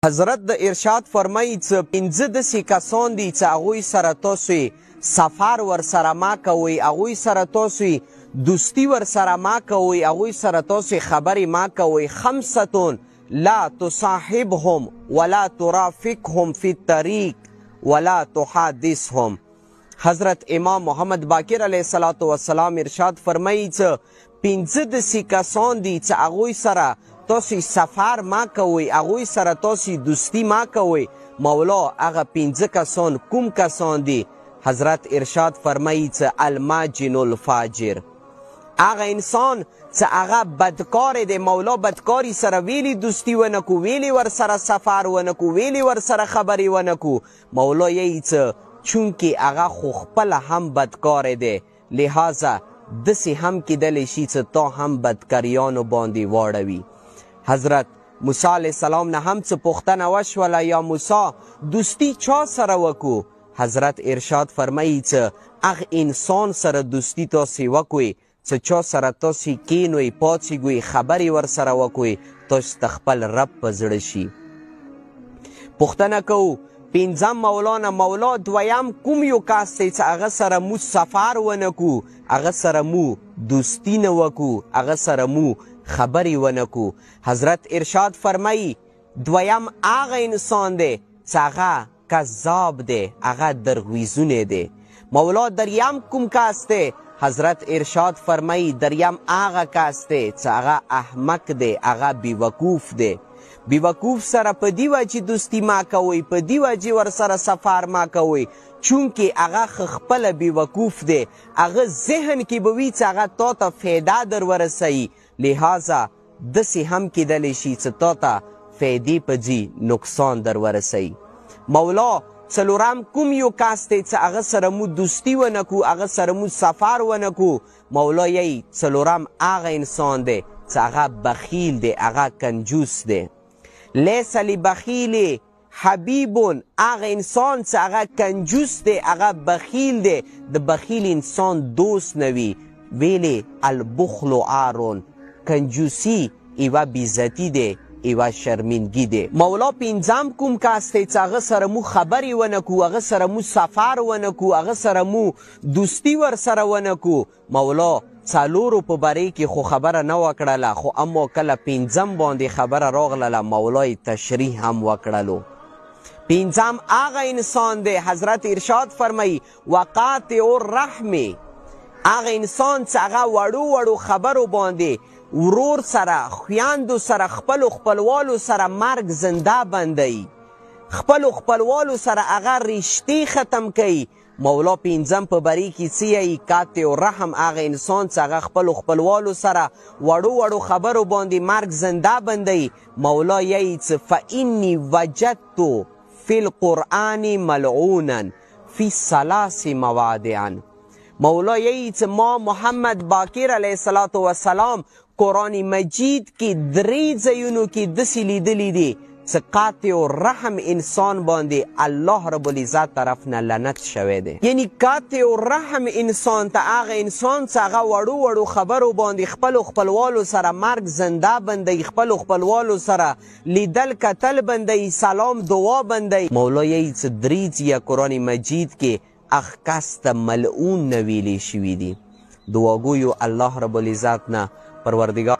حضرت د ارشاد فرمایي چې پنځه داسې کسان دي چې هغوی سره تاسو سفر ورسره ما کوئ، هغوی سره تاسو دوستي ورسره ما کوئ، هغوی سره تاسو خبرې ما کوئ. خمسة لا تصاحبهم ولا ترافقهم في الطريق ولا تحادثهم. حضرت امام محمد باقر علیه السلام ارشاد فرمایي چې پنځه داسې کسان دي چې هغوی سره تاسو سفر ما کوئ، هغوی سره تاسو دوستی ما کوئ. مولا هغه پنځه کسان کوم کسان دي؟ حضرت ارشاد فرمایي چې الماجن الفاجر، هغه انسان چې هغه بدکار دی. مولا بدکاری سره ویلی دوستی ونکو، ویلی ورسره سفر ونکو، ویلی ورسره خبرې ونکو. مولا یی چې چونکې هغه خو خپله هم بدکار دی، لہذا داسې هم کیدلی شي چې تا هم بدکاریانو باندې واړوي. حضرت موسی علیه السلام نه هم څه پوښتنه وشوله، یا موسی دوستی چا سره وکړو؟ حضرت ارشاد فرمایي چې هغه انسان سره دوستی تاسې وکړئ چې چا سره تاسې کینوئ، پاڅېږئ، خبرې ورسره وکړئ، تاسو ته خپل رب په زړه شي. پوښتنه کوو پنځم مولانا مولا دویم کوم یو کس دی چې هغه سره مو سفر ونه کړو، هغه سره مو دوستی نه وکړو، هغه سره مو خبرې ونه کړو. حضرت ارشاد فرمایي دویم هغه انسان دی چې هغه کذاب دی، هغه درویزونی دی. مولا دریم کوم کس دی؟ حضرت ارشاد فرمایي دریم هغه کس دی چې هغه احمق دی، هغه بیوقوف دی. بیوقوف سره په دی وجې دوستی ما کوئ، په دی وجې ورسره سفر ما کوئ، چونکې هغه خپله بیوقوف دی. هغه ذهن کې به وي چې هغه تا ته فایده در ورسوي، لہذا داسې هم کیدلی شي چې تا ته فایدې په ځي نقصان در ورسوي. مولا څلورم کوم یو کس دی چې هغه سره مو دوستی ونه کړو، هغه سره مو سفر ونه کړو. مولا یی څلورم هغه انسان دی چې هغه بخیل دی، هغه کنجوس دی. لیس لبخیل حبیب، هغه انسان چې هغه کنجوس دی، هغه بخیل دی، د بخیل انسان دوست نه وي. ویلې البخل عار، کنجوسی یوه بیزتی دی، یوه شرمندګي دی. مولا پنځم کوم کس دی چې هغه سره مو خبرې ونه کړو، هغه سره مو سفر ونه کړو، هغه سره مو دوستی ورسره ونه کړو. مولا څلورو په باره کې خو خبره نه وکړله، خو اما کله پنځم باندې خبره راغلله مولا یې تشریح هم وکړلو. پنځم هغه انسان دی حضرت ارشاد فرمایي وقاطع الرحم، هغه انسان چې هغه وړو وړو خبرو باندې ورور سره، خویندو سره، خپلو خپلوالو سره مرګ زنده بندوي، خپلو خپلوالو سره هغه رشتې ختم کوي. مولا پنځم په بری کې څه یی؟ قاطع الرحم، هغه انسان چې هغه خپلو خپلوالو سره وړو وړو خبرو باندې مرګ زنده بندوي. مولا یی چې فإني وجدت فی القرآن ملعونا فی ثلاث مواضع. مولا یی چې ما محمد باقر علیه السلام قرآن مجید کې درې ځایونو کې داسې لیدلی دی چې قاطع الرحم انسان باندې الله رب العزت طرف نه لعنت شوی دی. یعنی قاطع الرحم انسان ته هغه انسان چې هغه وړو وړو خبرو باندې خپلو خپلوالو سره مرګ زنده بندوي، خپلو خپلوالو سره لیدل کتل بندوي، سلام دعا بندوي. مولا یی چې درې ځایه قرآن مجید کې هغه کس ته ملعون نه ویلې شوي دي. دعا ګویو الله رب العزت نه پروردگار